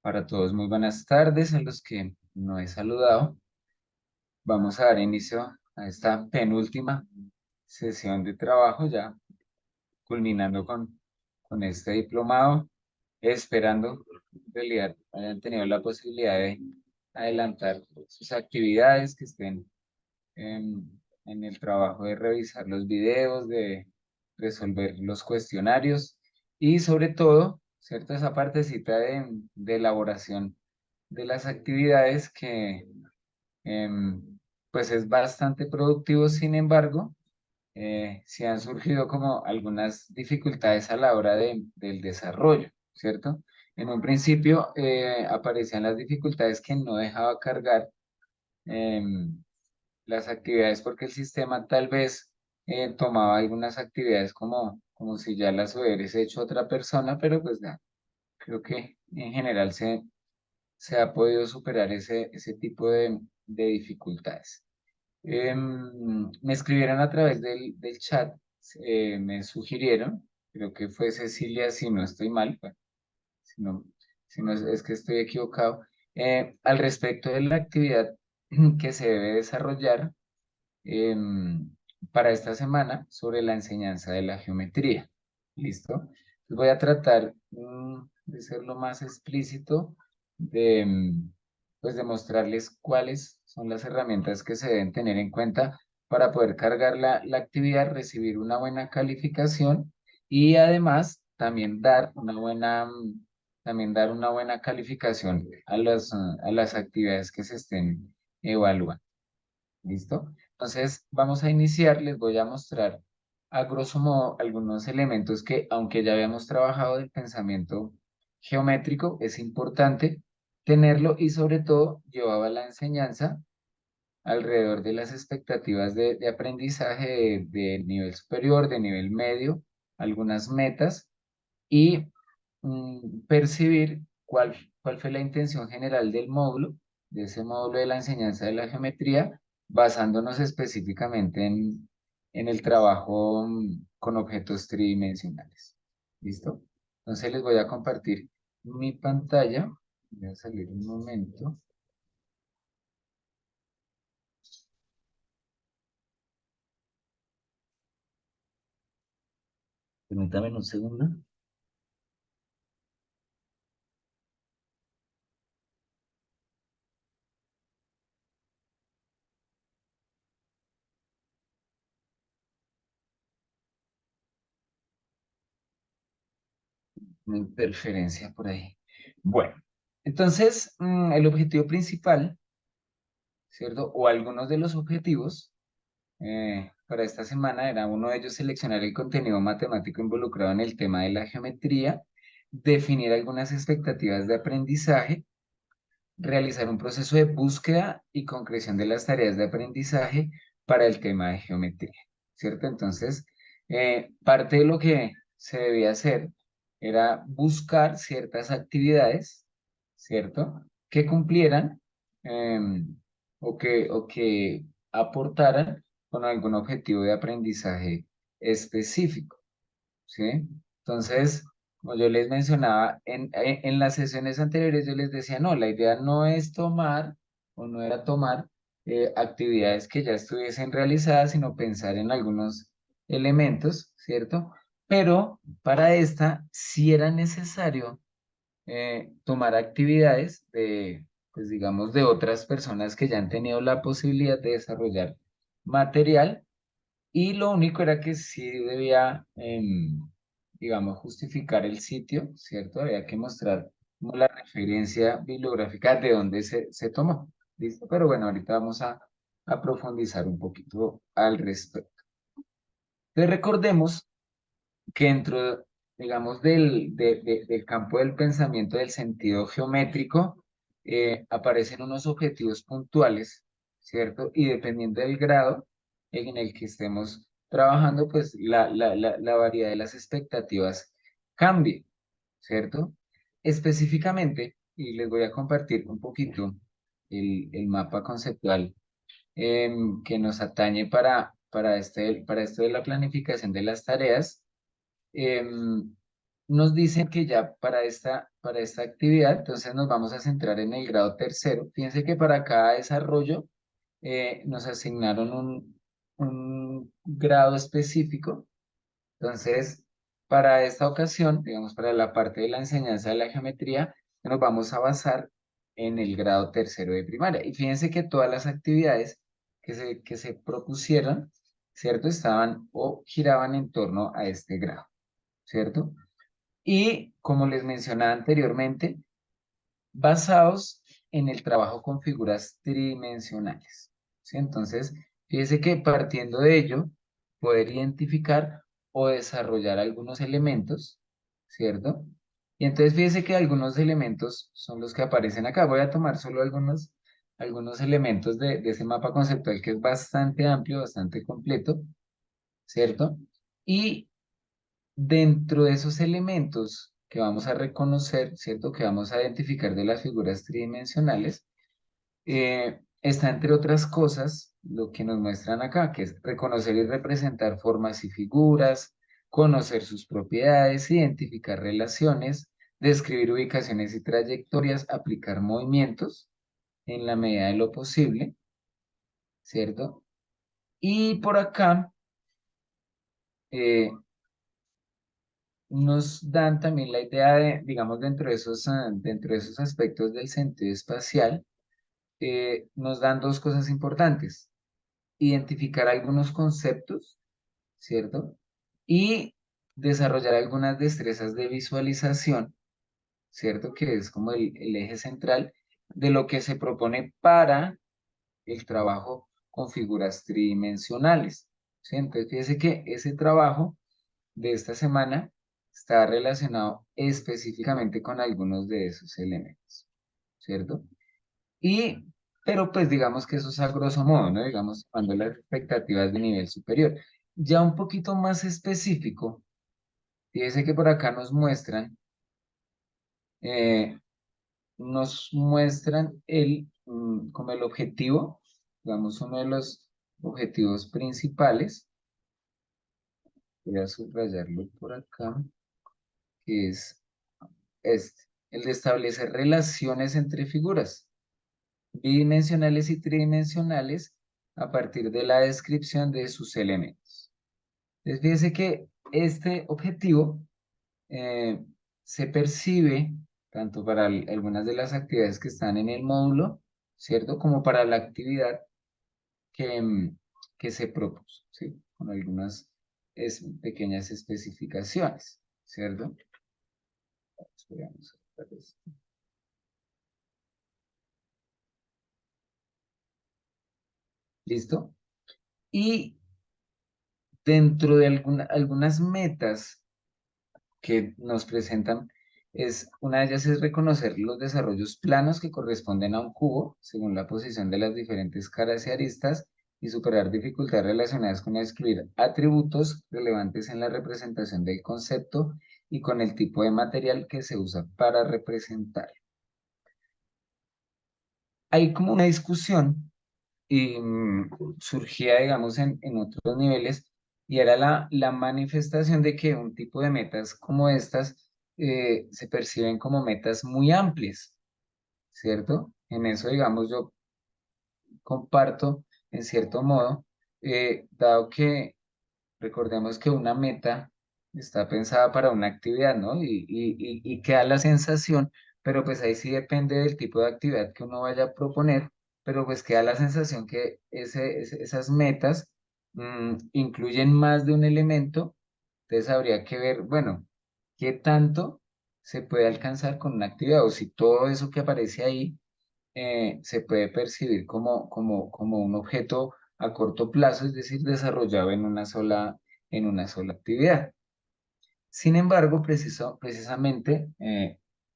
Para todos, muy buenas tardes. A los que no he saludado, vamos a dar inicio a esta penúltima sesión de trabajo, ya culminando con este diplomado, esperando en realidad hayan tenido la posibilidad de adelantar sus actividades, que estén en el trabajo de revisar los videos, de resolver los cuestionarios y sobre todo, ¿cierto? Esa partecita de elaboración de las actividades que pues es bastante productivo. Sin embargo, sí han surgido como algunas dificultades a la hora del desarrollo, ¿cierto? En un principio aparecían las dificultades que no dejaba cargar em, las actividades porque el sistema tal vez tomaba algunas actividades como si ya las hubiese hecho otra persona, pero pues nada, creo que en general se ha podido superar ese tipo de dificultades. Me escribieron a través del chat, me sugirieron, creo que fue Cecilia, si no estoy mal, bueno, si no, si no es que estoy equivocado, al respecto de la actividad que se debe desarrollar em, para esta semana sobre la enseñanza de la geometría. ¿Listo? Entonces voy a tratar de ser lo más explícito, pues de mostrarles cuáles son las herramientas que se deben tener en cuenta para poder cargar la actividad, recibir una buena calificación y además también dar una buena calificación a las actividades que se estén evaluando. ¿Listo? Entonces, vamos a iniciar. Les voy a mostrar a grosso modo algunos elementos que, aunque ya habíamos trabajado del pensamiento geométrico, es importante tenerlo y sobre todo llevaba la enseñanza alrededor de las expectativas de aprendizaje de nivel superior, de nivel medio, algunas metas y percibir cuál fue la intención general del módulo, de ese módulo de la enseñanza de la geometría, basándonos específicamente en el trabajo con objetos tridimensionales. ¿Listo? Entonces les voy a compartir mi pantalla. Voy a salir un momento. Permítame un segundo. Una interferencia por ahí. Bueno, entonces el objetivo principal, ¿cierto? O algunos de los objetivos para esta semana era uno de ellos seleccionar el contenido matemático involucrado en el tema de la geometría, definir algunas expectativas de aprendizaje, realizar un proceso de búsqueda y concreción de las tareas de aprendizaje para el tema de geometría, ¿cierto? Entonces, parte de lo que se debía hacer era buscar ciertas actividades, ¿cierto? Que cumplieran o que aportaran con algún objetivo de aprendizaje específico, ¿sí? Entonces, como yo les mencionaba, en las sesiones anteriores yo les decía, no, la idea no es tomar o no era tomar actividades que ya estuviesen realizadas, sino pensar en algunos elementos, ¿cierto? Pero para esta sí era necesario tomar actividades pues digamos, de otras personas que ya han tenido la posibilidad de desarrollar material y lo único era que sí debía, digamos, justificar el sitio, ¿cierto? Había que mostrar como la referencia bibliográfica de dónde se tomó, ¿listo? Pero bueno, ahorita vamos a profundizar un poquito al respecto. Entonces recordemos que dentro, digamos, del campo del pensamiento del sentido geométrico, aparecen unos objetivos puntuales, ¿cierto? Y dependiendo del grado en el que estemos trabajando, pues la variedad de las expectativas cambia, ¿cierto? Específicamente, y les voy a compartir un poquito el mapa conceptual que nos atañe para esto de la planificación de las tareas. Nos dicen que ya para esta actividad, entonces nos vamos a centrar en el grado tercero. Fíjense que para cada desarrollo nos asignaron un grado específico. Entonces, para esta ocasión, digamos, para la parte de la enseñanza de la geometría, nos vamos a basar en el grado tercero de primaria. Y fíjense que todas las actividades que se propusieron, ¿cierto? Estaban o giraban en torno a este grado, ¿cierto? Y como les mencionaba anteriormente, basados en el trabajo con figuras tridimensionales, ¿sí? Entonces, fíjese que partiendo de ello, poder identificar o desarrollar algunos elementos, ¿cierto? Y entonces fíjese que algunos elementos son los que aparecen acá. Voy a tomar solo algunos elementos de ese mapa conceptual que es bastante amplio, bastante completo, ¿cierto? Y dentro de esos elementos que vamos a reconocer, ¿cierto? Que vamos a identificar de las figuras tridimensionales, está entre otras cosas lo que nos muestran acá, que es reconocer y representar formas y figuras, conocer sus propiedades, identificar relaciones, describir ubicaciones y trayectorias, aplicar movimientos en la medida de lo posible, ¿cierto? Y por acá eh, nos dan también la idea de, digamos, dentro de esos aspectos del sentido espacial, nos dan dos cosas importantes: identificar algunos conceptos, ¿cierto? Y desarrollar algunas destrezas de visualización, ¿cierto? Que es como el eje central de lo que se propone para el trabajo con figuras tridimensionales, ¿sí? Entonces, fíjese que ese trabajo de esta semana está relacionado específicamente con algunos de esos elementos, ¿cierto? Y, pero pues digamos que eso es a grosso modo, ¿no? Digamos, cuando las expectativas de nivel superior. Ya un poquito más específico, fíjese que por acá eh, nos muestran como el objetivo, digamos, uno de los objetivos principales. Voy a subrayarlo por acá, que es el de establecer relaciones entre figuras bidimensionales y tridimensionales a partir de la descripción de sus elementos. Entonces, fíjese que este objetivo eh, se percibe tanto para algunas de las actividades que están en el módulo, ¿cierto? Como para la actividad que se propuso, ¿sí? Con algunas pequeñas especificaciones, ¿cierto? Esperamos a ver esto. ¿Listo? Y dentro de algunas metas que nos presentan, una de ellas es reconocer los desarrollos planos que corresponden a un cubo según la posición de las diferentes caras y aristas y superar dificultades relacionadas con excluir atributos relevantes en la representación del concepto y con el tipo de material que se usa para representar. Hay como una discusión y surgía, digamos, en otros niveles, y era la manifestación de que un tipo de metas como estas se perciben como metas muy amplias, ¿cierto? En eso, digamos, yo comparto, en cierto modo, dado que recordemos que una meta está pensada para una actividad, ¿no? Y queda la sensación, pero pues ahí sí depende del tipo de actividad que uno vaya a proponer, pero pues queda la sensación que esas metas incluyen más de un elemento, entonces habría que ver, bueno, qué tanto se puede alcanzar con una actividad o si todo eso que aparece ahí se puede percibir como un objeto a corto plazo, es decir, desarrollado en una sola actividad. Sin embargo, precisamente,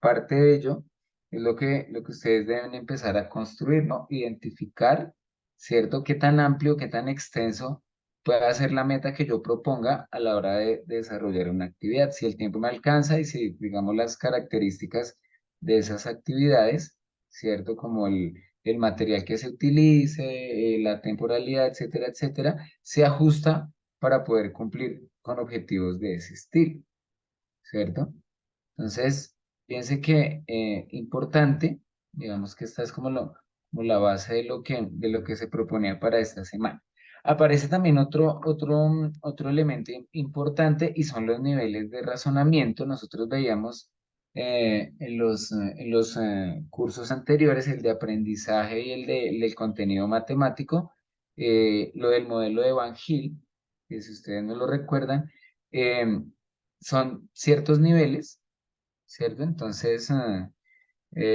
parte de ello es lo que ustedes deben empezar a construir, ¿no? Identificar, ¿cierto? Qué tan amplio, qué tan extenso puede ser la meta que yo proponga a la hora de desarrollar una actividad. Si el tiempo me alcanza y si, digamos, las características de esas actividades, ¿cierto? Como el material que se utilice, la temporalidad, etcétera, etcétera, se ajusta para poder cumplir con objetivos de ese estilo. ¿Cierto? Entonces, Piense que importante, digamos que esta es como la base de lo que se proponía para esta semana. Aparece también otro elemento importante y son los niveles de razonamiento. Nosotros veíamos en los cursos anteriores, el de aprendizaje y el del contenido matemático, lo del modelo de Van Hill, que si ustedes no lo recuerdan, eh, son ciertos niveles, ¿cierto? Entonces,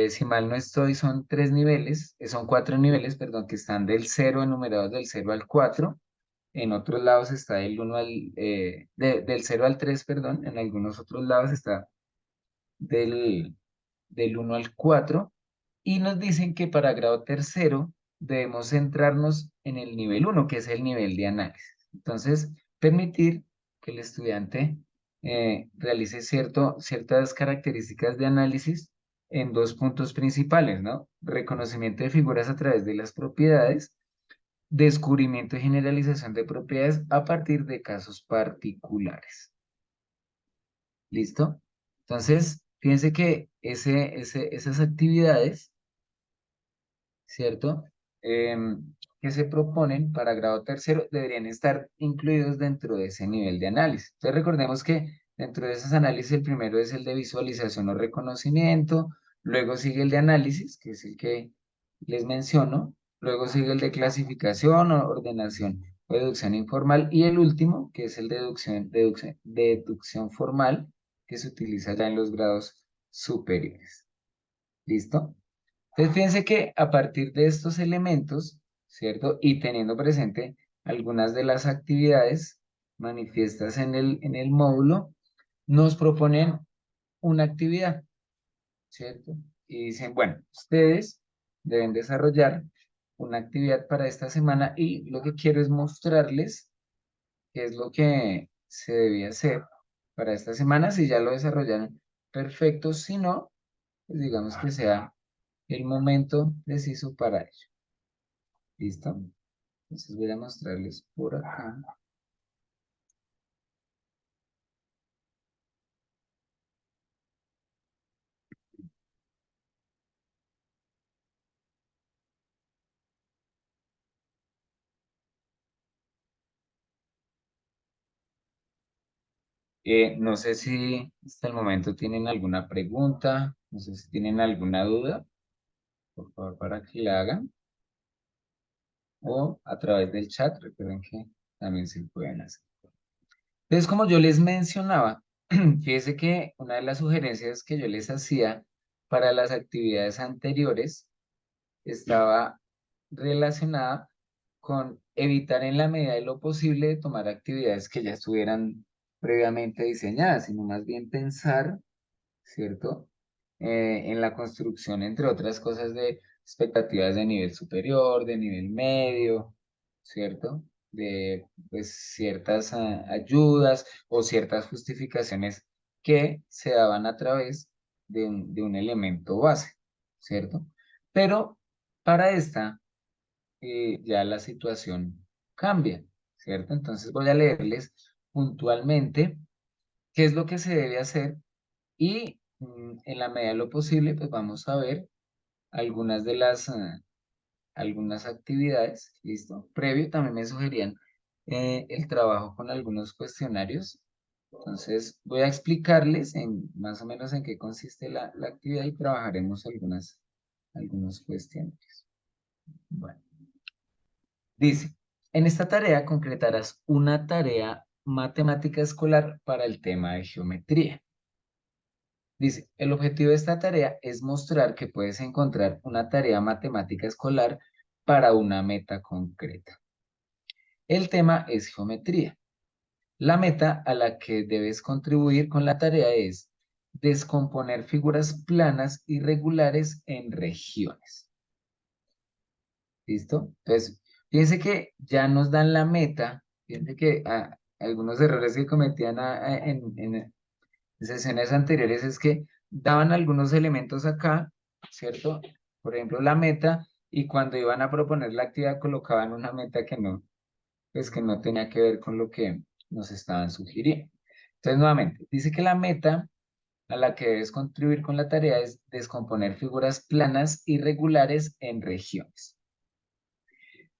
si mal no estoy, son tres niveles, son cuatro niveles, perdón, que están del cero, enumerados del cero al 4. En otros lados está del cero al 3, perdón. En algunos otros lados está del, del 1 al 4. Y nos dicen que para grado tercero debemos centrarnos en el nivel uno, que es el nivel de análisis. Entonces, permitir que el estudiante realice ciertas características de análisis en dos puntos principales, ¿no? Reconocimiento de figuras a través de las propiedades, descubrimiento y generalización de propiedades a partir de casos particulares. ¿Listo? Entonces, fíjense que esas actividades, ¿cierto? Que se proponen para grado tercero deberían estar incluidos dentro de ese nivel de análisis. Entonces, recordemos que dentro de esos análisis, el primero es el de visualización o reconocimiento, luego sigue el de análisis, que es el que les menciono, luego sigue el de clasificación o ordenación o deducción informal, y el último, que es el de deducción formal, que se utiliza ya en los grados superiores. ¿Listo? Entonces, fíjense que a partir de estos elementos, ¿cierto? Y teniendo presente algunas de las actividades manifiestas en el módulo, nos proponen una actividad, ¿cierto? Y dicen, bueno, ustedes deben desarrollar una actividad para esta semana y lo que quiero es mostrarles qué es lo que se debía hacer para esta semana. Si ya lo desarrollaron, perfecto. Si no, pues digamos que sea el momento preciso para ello. ¿Listo? Entonces voy a mostrarles por acá. No sé si hasta el momento tienen alguna pregunta, no sé si tienen alguna duda, por favor, para que la hagan, o a través del chat, recuerden que también se pueden hacer. Entonces, como yo les mencionaba, fíjense que una de las sugerencias que yo les hacía para las actividades anteriores estaba relacionada con evitar en la medida de lo posible tomar actividades que ya estuvieran previamente diseñadas, sino más bien pensar, ¿cierto? En la construcción, entre otras cosas, de expectativas de nivel superior, de nivel medio, ¿cierto? De pues, ciertas ayudas o ciertas justificaciones que se daban a través de un elemento base, ¿cierto? Pero para esta ya la situación cambia, ¿cierto? Entonces voy a leerles puntualmente qué es lo que se debe hacer y en la medida de lo posible, pues vamos a ver algunas de algunas actividades, ¿listo? Previo también me sugerían el trabajo con algunos cuestionarios. Entonces voy a explicarles más o menos en qué consiste la actividad y trabajaremos algunos cuestionarios. Bueno, dice, en esta tarea concretarás una tarea matemática escolar para el tema de geometría. Dice, el objetivo de esta tarea es mostrar que puedes encontrar una tarea matemática escolar para una meta concreta. El tema es geometría. La meta a la que debes contribuir con la tarea es descomponer figuras planas irregulares en regiones. ¿Listo? Entonces, fíjense que ya nos dan la meta. Fíjense que algunos errores que cometían en sesiones anteriores es que daban algunos elementos acá, ¿cierto? Por ejemplo, la meta, y cuando iban a proponer la actividad colocaban una meta que no, pues que no tenía que ver con lo que nos estaban sugiriendo. Entonces, nuevamente, dice que la meta a la que debes contribuir con la tarea es descomponer figuras planas irregulares en regiones.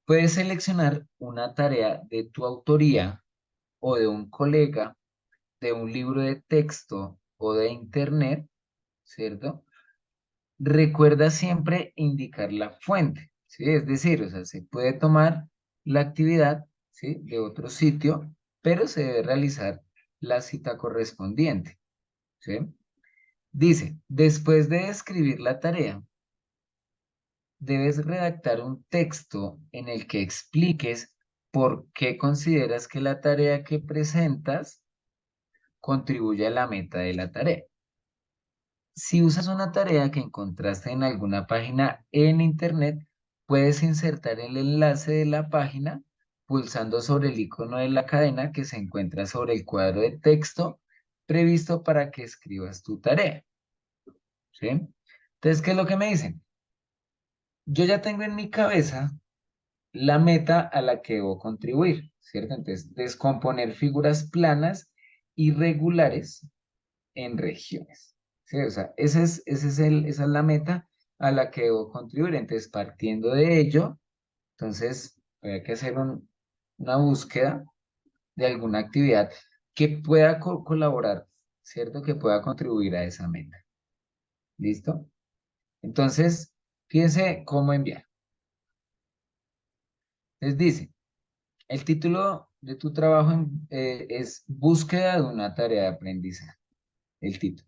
Puedes seleccionar una tarea de tu autoría o de un colega, de un libro de texto o de internet, ¿cierto? Recuerda siempre indicar la fuente, ¿sí? Es decir, o sea, se puede tomar la actividad, ¿sí? De otro sitio, pero se debe realizar la cita correspondiente, ¿sí? Dice, después de escribir la tarea, debes redactar un texto en el que expliques por qué consideras que la tarea que presentas contribuye a la meta de la tarea. Si usas una tarea que encontraste en alguna página en Internet, puedes insertar el enlace de la página pulsando sobre el icono de la cadena que se encuentra sobre el cuadro de texto previsto para que escribas tu tarea, ¿sí? Entonces, ¿qué es lo que me dicen? Yo ya tengo en mi cabeza la meta a la que debo contribuir, ¿cierto? Entonces, descomponer figuras planas y regulares en regiones. ¿Sí? O sea, esa es la meta a la que debo contribuir. Entonces, partiendo de ello, entonces, hay que hacer una búsqueda de alguna actividad que pueda colaborar, ¿cierto? Que pueda contribuir a esa meta. ¿Listo? Entonces, fíjense cómo enviar. Les dice, el título de tu trabajo es Búsqueda de una tarea de aprendizaje. El título.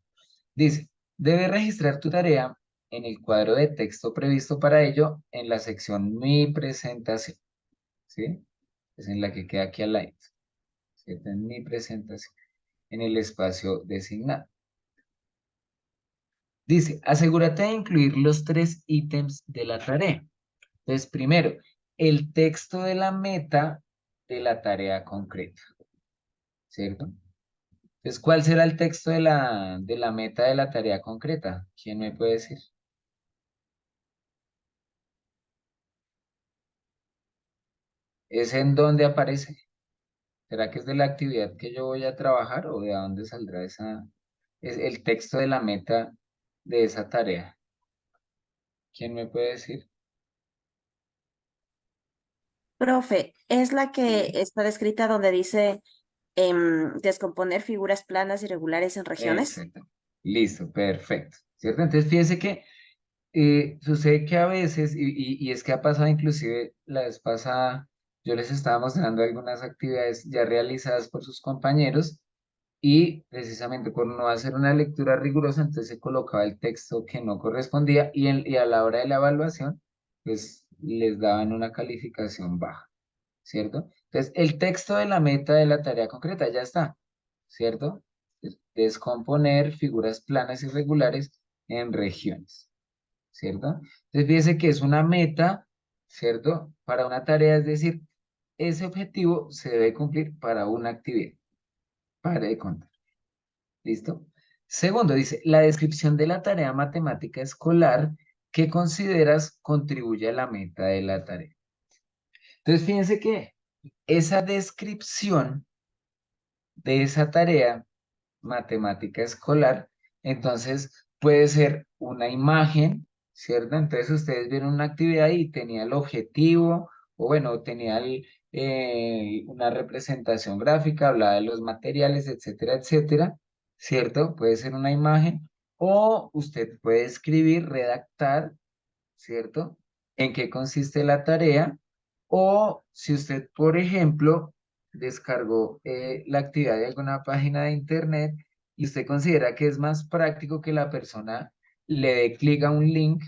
Dice, debes registrar tu tarea en el cuadro de texto previsto para ello en la sección Mi presentación. ¿Sí? Es en la que queda aquí al lado. ¿Cierto? En Mi presentación. En el espacio designado. Dice, asegúrate de incluir los 3 ítems de la tarea. Entonces, primero, el texto de la meta de la tarea concreta. ¿Cierto? Entonces, ¿cuál será el texto de la meta de la tarea concreta? ¿Quién me puede decir? ¿Es en dónde aparece? ¿Será que es de la actividad que yo voy a trabajar o de dónde saldrá es el texto de la meta de esa tarea? ¿Quién me puede decir? Profe, es la que está descrita donde dice descomponer figuras planas irregulares en regiones. Exacto. Listo, perfecto. ¿Cierto? Entonces, fíjense que sucede que a veces, y es que ha pasado inclusive la vez pasada, yo les estaba mostrando algunas actividades ya realizadas por sus compañeros y precisamente por no hacer una lectura rigurosa, entonces se colocaba el texto que no correspondía y a la hora de la evaluación, pues les daban una calificación baja, ¿cierto? Entonces, el texto de la meta de la tarea concreta ya está, ¿cierto? Descomponer figuras planas irregulares en regiones. ¿Cierto? Entonces, fíjese que es una meta, ¿cierto? Para una tarea, es decir, ese objetivo se debe cumplir para una actividad. Pare de contar. ¿Listo? Segundo, dice, la descripción de la tarea matemática escolar que consideras contribuye a la meta de la tarea. Entonces, fíjense que esa descripción de esa tarea matemática escolar, entonces puede ser una imagen, ¿cierto? Entonces ustedes vieron una actividad y tenía el objetivo, o bueno, tenía una representación gráfica, hablaba de los materiales, etcétera, etcétera, ¿cierto? Puede ser una imagen, o usted puede escribir, redactar, ¿cierto? ¿En qué consiste la tarea? O si usted, por ejemplo, descargó la actividad de alguna página de internet y usted considera que es más práctico que la persona le dé clic a un link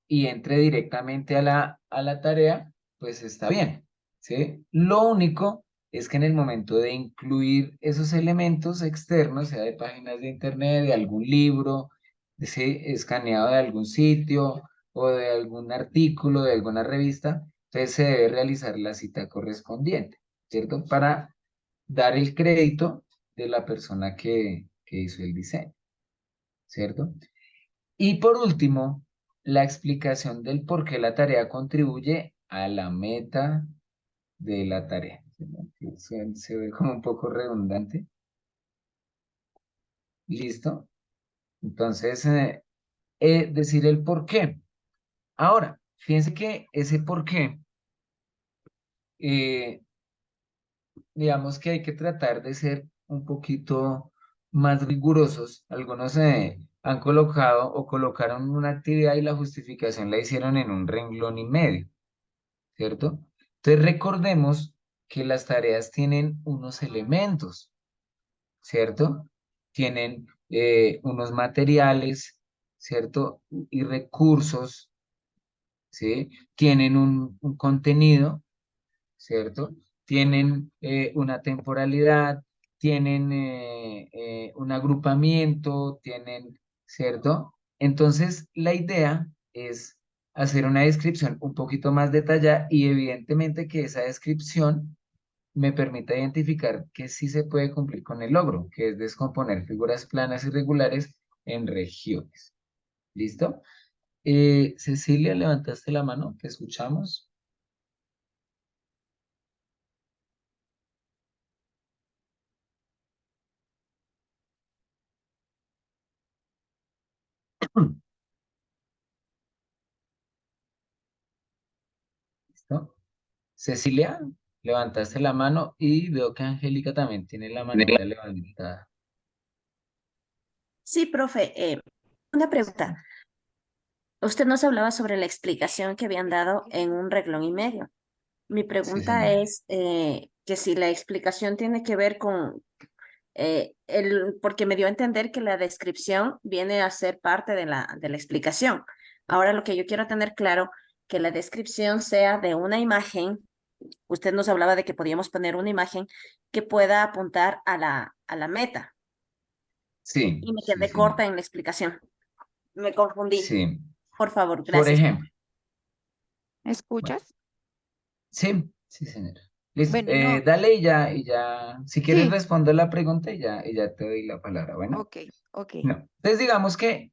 y entre directamente a la tarea, pues está bien, ¿sí? Lo único es que en el momento de incluir esos elementos externos, sea de páginas de internet, de algún libro, ¿sí? Escaneado de algún sitio o de algún artículo, de alguna revista, entonces se debe realizar la cita correspondiente, ¿cierto? Para dar el crédito de la persona que hizo el diseño, ¿cierto? Y por último, la explicación del por qué la tarea contribuye a la meta de la tarea. Se ve como un poco redundante. ¿Listo? Entonces, decir el por qué. Ahora, fíjense que ese por qué, eh, digamos que hay que tratar de ser un poquito más rigurosos. Algunos han colocado o colocaron una actividad y la justificación la hicieron en un renglón y medio, ¿cierto? Entonces recordemos que las tareas tienen unos elementos, ¿cierto? Tienen unos materiales, ¿cierto? Y recursos, ¿sí? Tienen un contenido, ¿cierto? Tienen una temporalidad, tienen un agrupamiento, tienen, ¿cierto? Entonces, la idea es hacer una descripción un poquito más detallada y evidentemente que esa descripción me permita identificar que sí se puede cumplir con el logro, que es descomponer figuras planas y regulares en regiones. ¿Listo? Cecilia, levantaste la mano, te escuchamos. ¿Listo? Cecilia, levantaste la mano y veo que Angélica también tiene la manita levantada. Sí, profe, una Sí, pregunta. Usted nos hablaba sobre la explicación que habían dado en un renglón y medio. Mi sí, pregunta señora. es que si la explicación tiene que ver con porque me dio a entender que la descripción viene a ser parte de la explicación. Ahora lo que yo quiero tener claro, que la descripción sea de una imagen. Usted nos hablaba de que podíamos poner una imagen que pueda apuntar a la meta Sí, y me sí, quedé señora. corta en la explicación. Me confundí. Sí, Por favor, por gracias. ejemplo, ¿Me bueno, escuchas? sí, sí, señora. Listo, Bueno, no, dale si quieres sí, responder la pregunta y ya te doy la palabra, bueno. ok, ok. No, entonces digamos que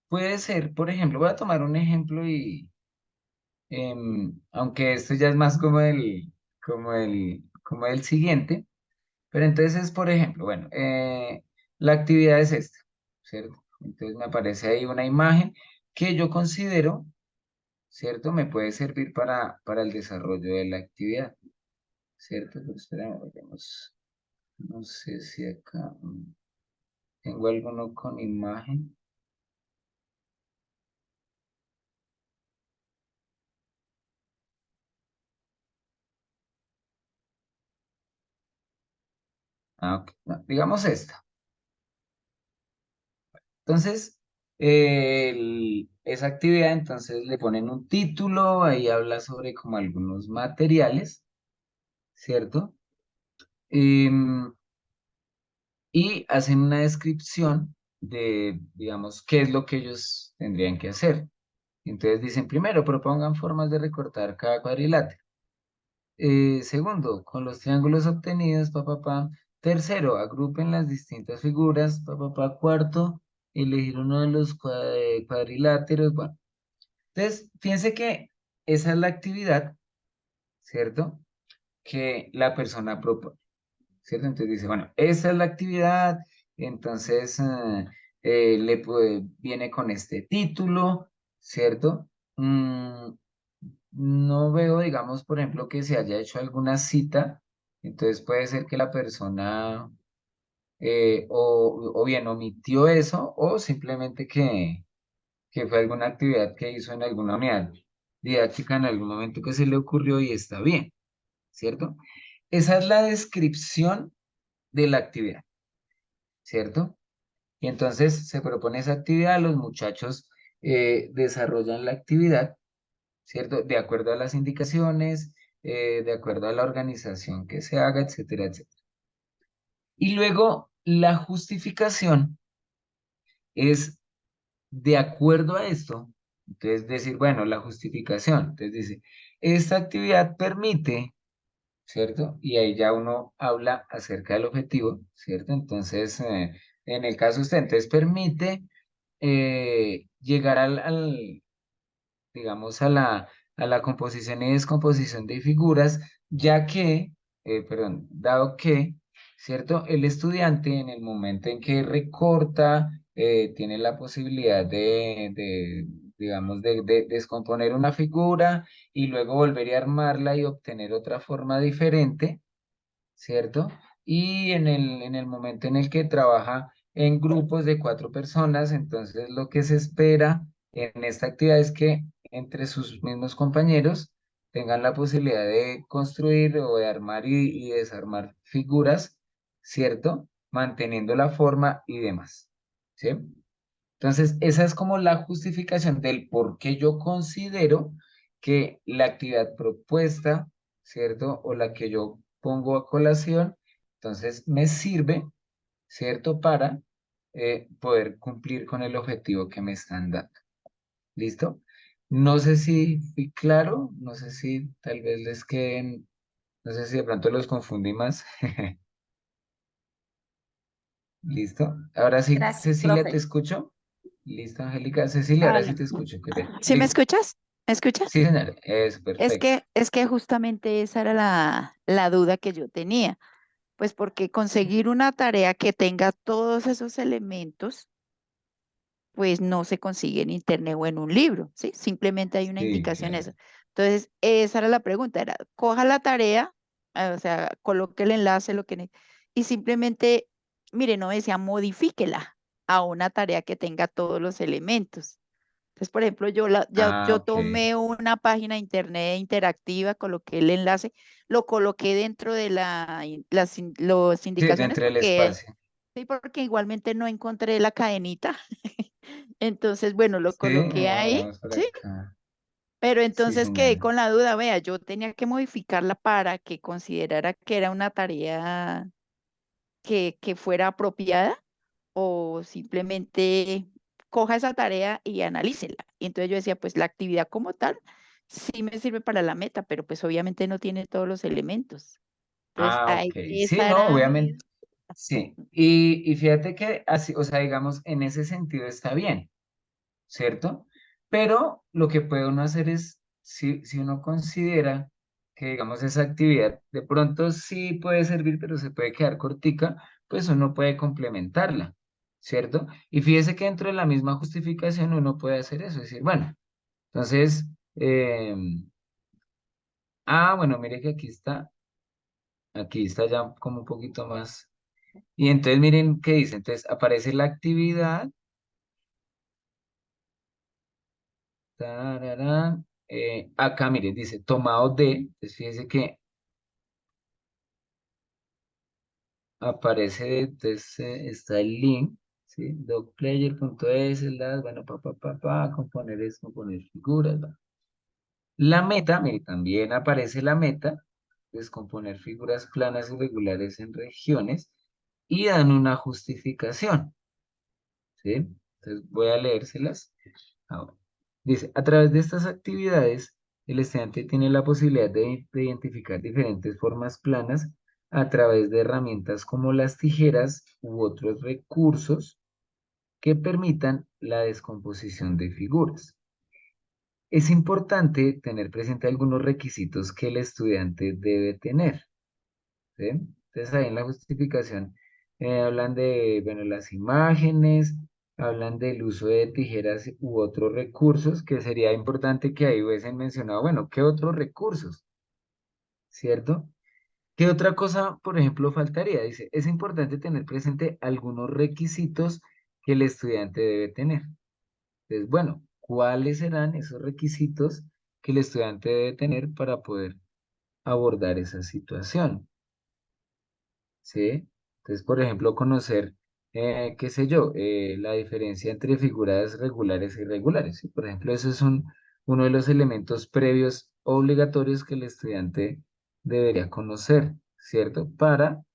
puede ser, por ejemplo, voy a tomar un ejemplo aunque esto ya es más como el siguiente. Pero entonces, por ejemplo, bueno, la actividad es esta, ¿cierto? Entonces me aparece ahí una imagen que yo considero, ¿cierto? Me puede servir para el desarrollo de la actividad, ¿cierto? Pero espera, veremos. No sé si acá tengo alguno con imagen. Ah, ok. No, digamos esta. Entonces, esa actividad, entonces le ponen un título, ahí habla sobre como algunos materiales, ¿cierto? Em, y hacen una descripción de, digamos, qué es lo que ellos tendrían que hacer. Entonces dicen, primero, propongan formas de recortar cada cuadrilátero. Segundo, con los triángulos obtenidos, pa, pa, pa. Tercero, agrupen las distintas figuras, pa, pa, pa. Cuarto, elegir uno de los cuadriláteros. Bueno, entonces, fíjense que esa es la actividad, ¿cierto? Que la persona propone. ¿Cierto? Entonces dice, bueno, esa es la actividad, entonces viene con este título, ¿cierto? No veo, digamos, por ejemplo, que se haya hecho alguna cita, entonces puede ser que la persona o bien omitió eso o simplemente que fue alguna actividad que hizo en alguna unidad didáctica en algún momento que se le ocurrió y está bien, ¿cierto? Esa es la descripción de la actividad. ¿Cierto? Y entonces se propone esa actividad, los muchachos desarrollan la actividad, ¿cierto? De acuerdo a las indicaciones, de acuerdo a la organización que se haga, etcétera, etcétera. Y luego la justificación es de acuerdo a esto. Entonces decir, bueno, la justificación. Entonces dice, esta actividad permite, ¿cierto? Y ahí ya uno habla acerca del objetivo, ¿cierto? Entonces, en el caso de usted, entonces permite llegar digamos, a la composición y descomposición de figuras, ya que, perdón, dado que, ¿cierto? El estudiante en el momento en que recorta, tiene la posibilidad digamos, de descomponer una figura y luego volver a armarla y obtener otra forma diferente, ¿cierto? Y en el momento en el que trabaja en grupos de 4 personas, entonces lo que se espera en esta actividad es que entre sus mismos compañeros tengan la posibilidad de construir o de armar y desarmar figuras, ¿cierto? Manteniendo la forma y demás, ¿sí? Entonces, esa es como la justificación del por qué yo considero que la actividad propuesta, ¿cierto? O la que yo pongo a colación, entonces me sirve, ¿cierto? Para poder cumplir con el objetivo que me están dando. ¿Listo? No sé si fui claro, no sé si tal vez les queden, no sé si de pronto los confundí más. ¿Listo? Ahora sí, Gracias, Cecilia, ¿te profe. escucho? ¿Listo, Angélica? Cecilia, ahora sí Hola. te escucho. ¿Sí me Listo. escuchas? ¿Me escuchas? Sí, señor, es perfecto. Es que justamente esa era la duda que yo tenía. Pues porque conseguir una tarea que tenga todos esos elementos, pues no se consigue en internet o en un libro, ¿sí? Simplemente hay una Sí, indicación claro. eso. Entonces, esa era la pregunta, era, coja la tarea, o sea, coloque el enlace, y simplemente, mire, no decía, modifíquela a una tarea que tenga todos los elementos. Entonces, por ejemplo, Ah, yo ok. tomé una página de internet interactiva, coloqué el enlace, lo coloqué dentro de las Sí, indicaciones dentro del porque, espacio. sí, porque igualmente no encontré la cadenita. Entonces, bueno, lo Sí, coloqué ahí, vamos por sí, acá. pero Sí, entonces quedé señora. con la duda, vea, yo tenía que modificarla para que considerara que era una tarea que fuera apropiada o simplemente coja esa tarea y analícela. Y entonces yo decía, pues la actividad como tal sí me sirve para la meta, pero pues obviamente no tiene todos los elementos. Entonces, Ah, ok. ahí, Sí, esa no, era mi obviamente. duda. Sí. Y fíjate que así, o sea, digamos, en ese sentido está bien, ¿cierto? Pero lo que puede uno hacer es, si uno considera que, digamos, esa actividad de pronto sí puede servir, pero se puede quedar cortica, pues uno puede complementarla, ¿cierto? Y fíjese que dentro de la misma justificación uno puede hacer eso, es decir, bueno, entonces, bueno, mire que aquí está ya como un poquito más. Y entonces miren qué dice, entonces aparece la actividad. Tararán, acá, mire, dice tomado de, entonces fíjese que aparece, entonces está el link, ¿sí? Docplayer.es, bueno, componer es componer figuras, va. La meta, mire, también aparece la meta, es componer figuras planas y regulares en regiones, y dan una justificación, ¿sí? Entonces voy a leérselas. Ahora, dice, a través de estas actividades, el estudiante tiene la posibilidad de identificar diferentes formas planas a través de herramientas como las tijeras u otros recursos que permitan la descomposición de figuras. Es importante tener presente algunos requisitos que el estudiante debe tener. ¿Sí? Entonces ahí en la justificación hablan de, bueno, las imágenes, hablan del uso de tijeras u otros recursos, que sería importante que ahí hubiesen mencionado, bueno, ¿qué otros recursos? ¿Cierto? ¿Qué otra cosa, por ejemplo, faltaría? Dice, es importante tener presente algunos requisitos que el estudiante debe tener. Entonces, bueno, ¿cuáles serán esos requisitos que el estudiante debe tener para poder abordar esa situación? ¿Sí? Entonces, por ejemplo, conocer, qué sé yo, la diferencia entre figuras regulares e irregulares, ¿sí? Por ejemplo, eso es uno de los elementos previos obligatorios que el estudiante debería conocer, ¿cierto? Para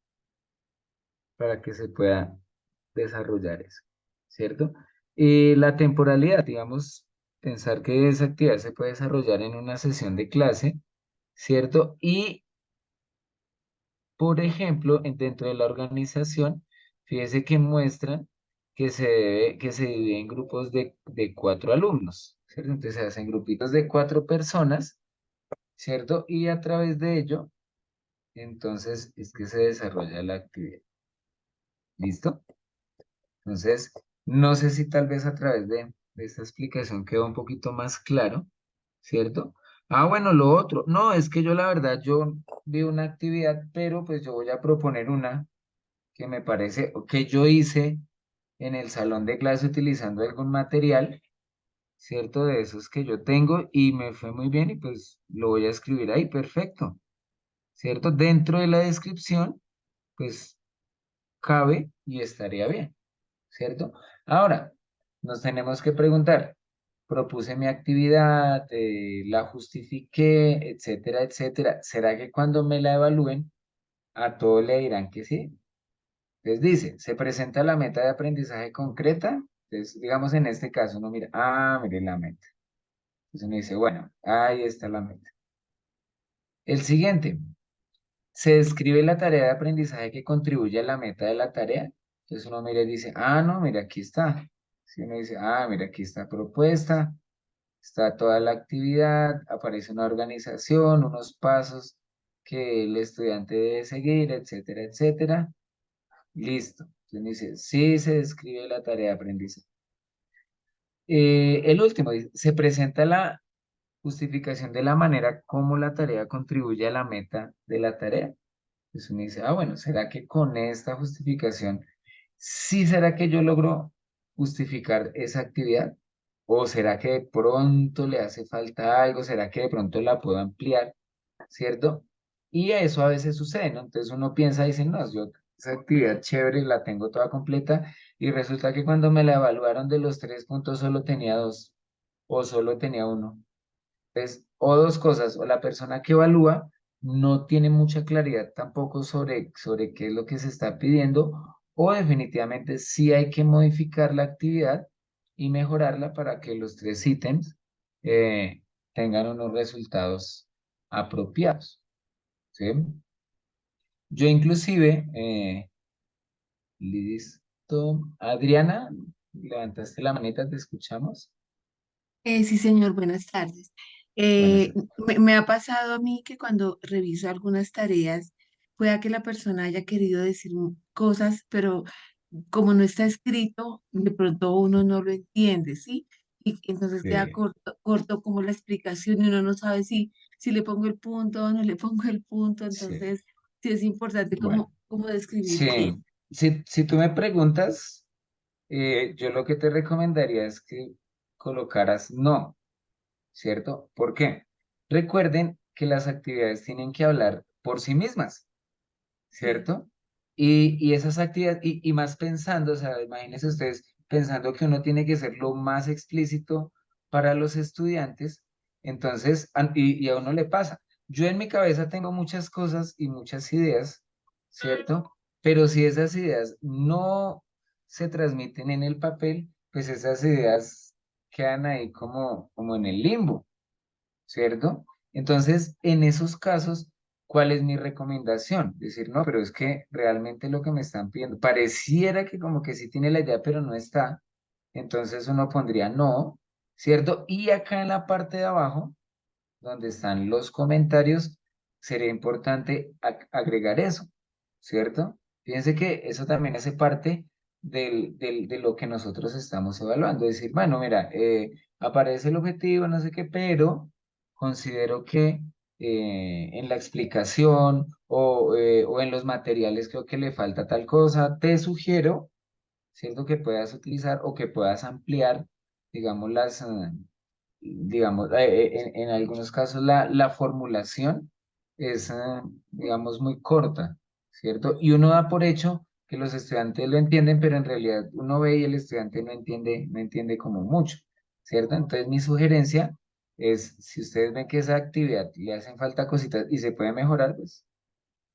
que se pueda desarrollar eso, ¿cierto? Y la temporalidad, digamos, pensar que esa actividad se puede desarrollar en una sesión de clase, ¿cierto? Y por ejemplo, dentro de la organización, fíjese que muestran que se divide en grupos de 4 alumnos, ¿cierto? Entonces se hacen grupitos de 4 personas, ¿cierto? Y a través de ello, entonces es que se desarrolla la actividad. ¿Listo? Entonces, no sé si tal vez a través de esta explicación quedó un poquito más claro, ¿cierto? Ah, bueno, lo otro. No, es que yo la verdad, yo vi una actividad, pero pues yo voy a proponer una que me parece, o que yo hice en el salón de clase utilizando algún material, ¿cierto? De esos que yo tengo y me fue muy bien y pues lo voy a escribir ahí, perfecto, ¿cierto? Dentro de la descripción, pues cabe y estaría bien, ¿cierto? Ahora, nos tenemos que preguntar, propuse mi actividad, la justifiqué, etcétera, etcétera. ¿Será que cuando me la evalúen, a todos le dirán que sí? Les dice, se presenta la meta de aprendizaje concreta. Entonces, digamos en este caso, uno mira, mire la meta. Entonces uno dice, bueno, ahí está la meta. El siguiente, se describe la tarea de aprendizaje que contribuye a la meta de la tarea. Entonces uno mira y dice, no, mira, aquí está. Si uno dice, mira, aquí está propuesta, está toda la actividad, aparece una organización, unos pasos que el estudiante debe seguir, etcétera, etcétera. Listo. Entonces me dice, sí se describe la tarea de aprendizaje. El último, dice, se presenta la justificación de la manera como la tarea contribuye a la meta de la tarea. Entonces uno dice, bueno, ¿será que con esta justificación, sí será que yo logro justificar esa actividad? ¿O será que de pronto le hace falta algo? ¿Será que de pronto la puedo ampliar? ¿Cierto? Y eso a veces sucede, ¿no? Entonces uno piensa, dice, no, yo esa actividad chévere, la tengo toda completa, y resulta que cuando me la evaluaron de los 3 puntos solo tenía 2, o solo tenía 1. Entonces, o dos cosas, o la persona que evalúa no tiene mucha claridad tampoco sobre qué es lo que se está pidiendo, o definitivamente sí hay que modificar la actividad y mejorarla para que los 3 ítems eh, tengan unos resultados apropiados. ¿Sí? Yo inclusive, listo, Adriana, levantaste la manita, te escuchamos. Sí, señor, buenas tardes. Buenas. Me ha pasado a mí que cuando reviso algunas tareas, pueda que la persona haya querido decir cosas, pero como no está escrito, de pronto uno no lo entiende, ¿sí? Y entonces queda corto como la explicación y uno no sabe si le pongo el punto o no le pongo el punto. Sí, Entonces, sí es importante bueno, como describir sí, bien. si tú me preguntas, yo lo que te recomendaría es que colocaras no, ¿cierto? ¿Por qué? Recuerden que las actividades tienen que hablar por sí mismas, Sí. ¿cierto? Y esas actividades, y más pensando, o sea, imagínense ustedes pensando que uno tiene que ser lo más explícito para los estudiantes, entonces, y a uno le pasa. Yo en mi cabeza tengo muchas cosas y muchas ideas, ¿cierto? Pero si esas ideas no se transmiten en el papel, pues esas ideas quedan ahí como en el limbo. ¿Cierto? Entonces, en esos casos, ¿cuál es mi recomendación? Decir, no, pero es que realmente lo que me están pidiendo, pareciera que como que sí tiene la idea, pero no está. Entonces uno pondría no, ¿cierto? Y acá en la parte de abajo, donde están los comentarios, sería importante agregar eso, ¿cierto? Fíjense que eso también hace parte de lo que nosotros estamos evaluando. Decir, bueno, mira, aparece el objetivo, no sé qué, pero considero que en la explicación o en los materiales creo que le falta tal cosa, te sugiero, ¿cierto? Que puedas utilizar o que puedas ampliar, digamos, digamos, en algunos casos la formulación es, digamos, muy corta, ¿cierto? Y uno da por hecho que los estudiantes lo entienden, pero en realidad uno ve y el estudiante no entiende como mucho, ¿cierto? Entonces mi sugerencia es, si ustedes ven que esa actividad le hacen falta cositas y se puede mejorar, pues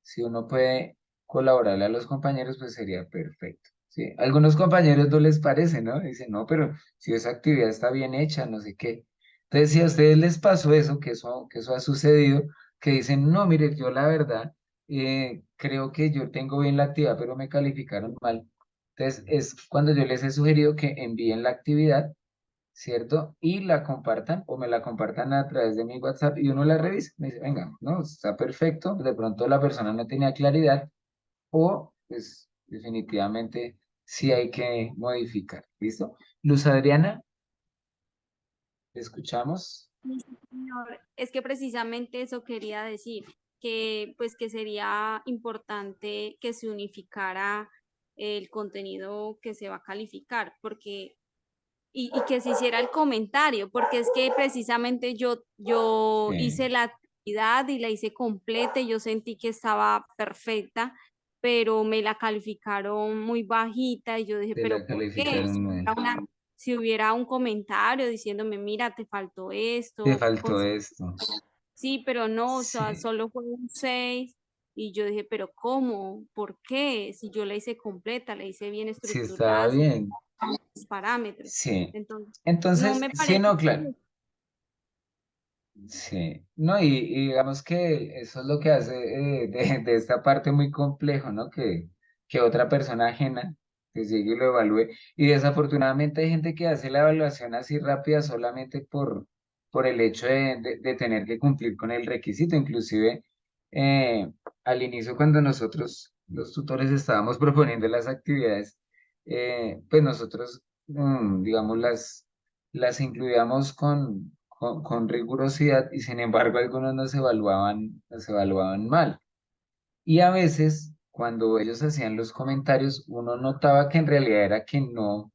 si uno puede colaborarle a los compañeros, pues sería perfecto. ¿Sí? Algunos compañeros no les parece, ¿no? Dicen, no, pero si esa actividad está bien hecha, no sé qué. Entonces, si a ustedes les pasó eso, que eso ha sucedido, que dicen, no, mire, yo la verdad creo que yo tengo bien la actividad, pero me calificaron mal. Entonces, es cuando yo les he sugerido que envíen la actividad ¿cierto? Y la compartan o me la compartan a través de mi WhatsApp y uno la revisa. Me dice, venga, no, está perfecto. De pronto la persona no tenía claridad o pues definitivamente sí hay que modificar. ¿Listo? Luz Adriana, ¿te escuchamos? Sí, señor. Es que precisamente eso quería decir, que pues que sería importante que se unificara el contenido que se va a calificar, porque y que se hiciera el comentario, porque es que precisamente yo Sí, hice la actividad y la hice completa y yo sentí que estaba perfecta, pero me la calificaron muy bajita y yo dije, te la pero ¿por qué? calificaron nueve. Si hubiera un comentario diciéndome, mira, te faltó Te esto, faltó esto. sí, pero no, o sea, Sí, solo fue un 6 y yo dije, pero ¿cómo? ¿Por qué? Si yo la hice completa, la hice bien sí estaba estructurada, bien. los parámetros. Sí. Entonces, no Entonces, me sí, parece no, claro. justo. Sí, no, y digamos que eso es lo que hace de esta parte muy complejo, ¿no? Que otra persona ajena que llegue y lo evalúe. Y desafortunadamente hay gente que hace la evaluación así rápida solamente por el hecho de tener que cumplir con el requisito. Inclusive eh, al inicio cuando nosotros, los tutores, estábamos proponiendo las actividades, pues nosotros, digamos, las incluíamos con rigurosidad y sin embargo algunos nos evaluaban mal. Y a veces cuando ellos hacían los comentarios, uno notaba que en realidad era que no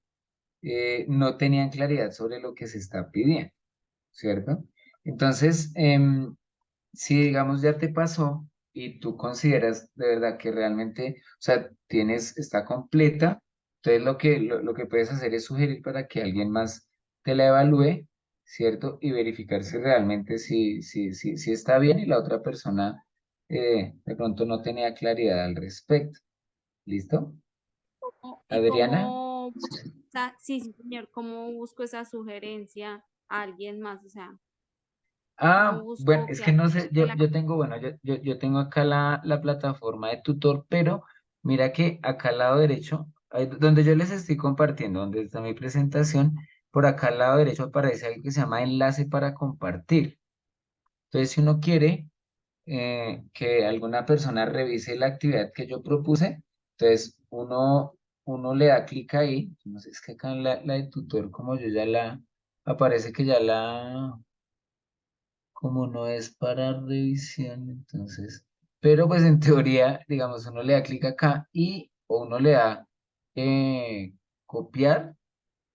tenían claridad sobre lo que se está pidiendo, ¿cierto? Entonces, si digamos ya te pasó y tú consideras de verdad que realmente, o sea, está completa, entonces lo que puedes hacer es sugerir para que alguien más te la evalúe, ¿cierto? Y verificar si realmente si está bien y la otra persona de pronto no tenía claridad al respecto. ¿Listo? ¿Y Adriana. cómo, sí, sí, señor, cómo busco esa sugerencia a alguien más? O sea, ¿cómo Bueno, busco es que que no alguien sé, me la... yo tengo, bueno, yo tengo acá la plataforma de tutor, pero mira que acá al lado derecho, donde yo les estoy compartiendo, donde está mi presentación, por acá al lado derecho aparece algo que se llama enlace para compartir. Entonces, si uno quiere que alguna persona revise la actividad que yo propuse, entonces uno le da clic ahí, no sé, es que acá en la de tutor, como yo ya aparece que ya como no es para revisión, entonces, pero pues en teoría, digamos, uno le da clic acá y o uno le da copiar,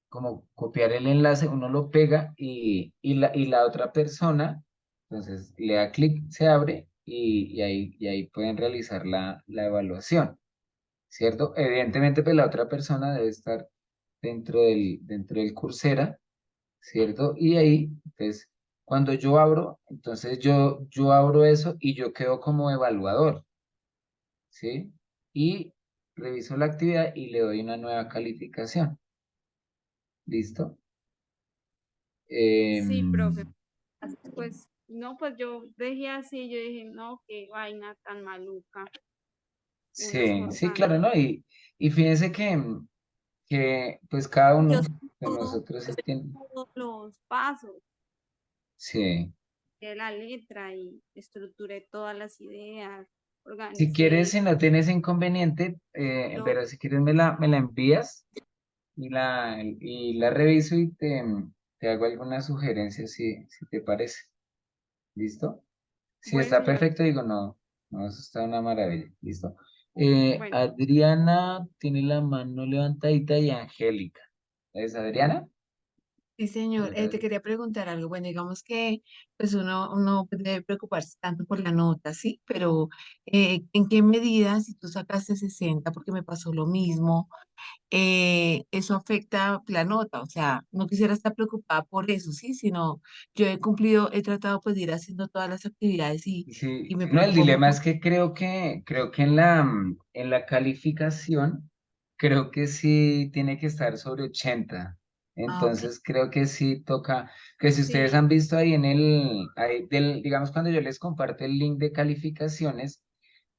como copiar el enlace, uno lo pega y la otra persona, entonces le da clic, se abre y ahí pueden realizar la evaluación, ¿cierto? Evidentemente, pues la otra persona debe estar dentro del Coursera, ¿cierto? Y ahí, pues, cuando yo abro, entonces yo abro eso y yo quedo como evaluador, ¿sí? Y reviso la actividad y le doy una nueva calificación. ¿Listo? Sí, profe. Em, Pues, no, pues yo dejé así, yo dije, no, qué vaina tan maluca, uno sí, sí, esforzando. claro, ¿no? Y fíjense que pues cada Yo sé uno de todo, nosotros yo sí sé tiene, todos los pasos sí. de la letra y estructuré todas las ideas, Si quieres, organicé, si no tienes inconveniente, lo, pero si quieres me la envías y la reviso y te hago alguna sugerencia si te parece. ¿Listo? Si bueno, está señor, perfecto, digo, no, no, eso está una maravilla. ¿Listo? bueno, Adriana tiene la mano levantadita y Angélica. ¿Es Adriana? Sí, señor. Te quería preguntar algo. Bueno, digamos que pues uno debe preocuparse tanto por la nota, ¿sí? Pero ¿en qué medida si tú sacaste 60, porque me pasó lo mismo, eso afecta la nota? O sea, no quisiera estar preocupada por eso, ¿sí? Sino yo he cumplido, he tratado pues de ir haciendo todas las actividades y Sí, me no, el preocupa dilema mucho. es que creo que en la calificación, creo que sí tiene que estar sobre 80. Ah, ok. Entonces creo que sí toca, que si ustedes sí, han visto ahí digamos cuando yo les comparto el link de calificaciones,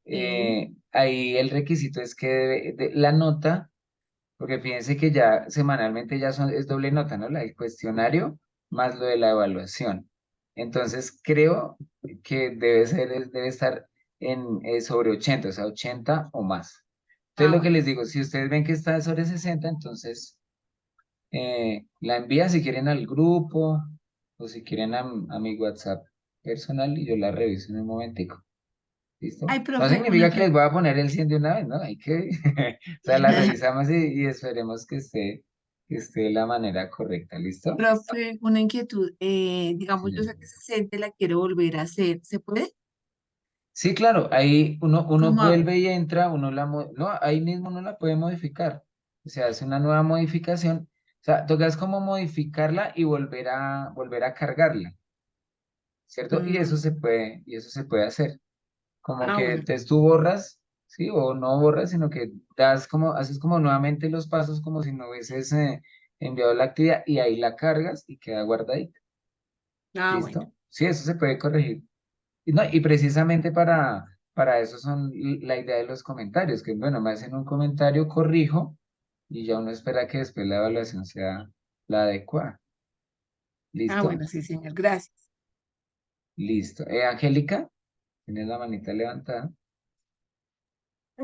Sí. ahí el requisito es que la nota porque fíjense que ya semanalmente ya es doble nota, ¿no? El cuestionario más lo de la evaluación. Entonces creo que debe estar en sobre 80, o sea, 80 o más. Entonces lo que bueno. les digo, si ustedes ven que está sobre 60, entonces la envían si quieren al grupo o si quieren a mi WhatsApp personal y yo la reviso en un momentico. ¿Listo? Ay, No profe, una significa que les pregunta. voy a poner el 100 de una vez, ¿no? Hay que, o sea, la revisamos y esperemos que esté de la manera correcta, ¿listo? Profe, una inquietud. Sí, Digamos, yo saqué 60, la quiero volver a hacer. ¿Se puede? sí, claro, ahí uno ¿Cómo hago? vuelve y entra, no, ahí mismo uno la puede modificar. O sea, hace una nueva modificación. O sea, toca es como modificarla y volver a cargarla, ¿cierto? Mm, Y eso se puede hacer. Como que bueno. entonces tú borras, ¿sí? O no borras, sino que haces como nuevamente los pasos como si no hubieses enviado la actividad y ahí la cargas y queda guardadita. Bueno. ¿Listo? Sí, eso se puede corregir. Y, no, y precisamente para eso son la idea de los comentarios, que bueno, me hacen un comentario, corrijo y ya uno espera que después la evaluación sea la adecuada. ¿Listo? Bueno, sí, señor. Gracias. Listo. Angélica, tienes la manita levantada.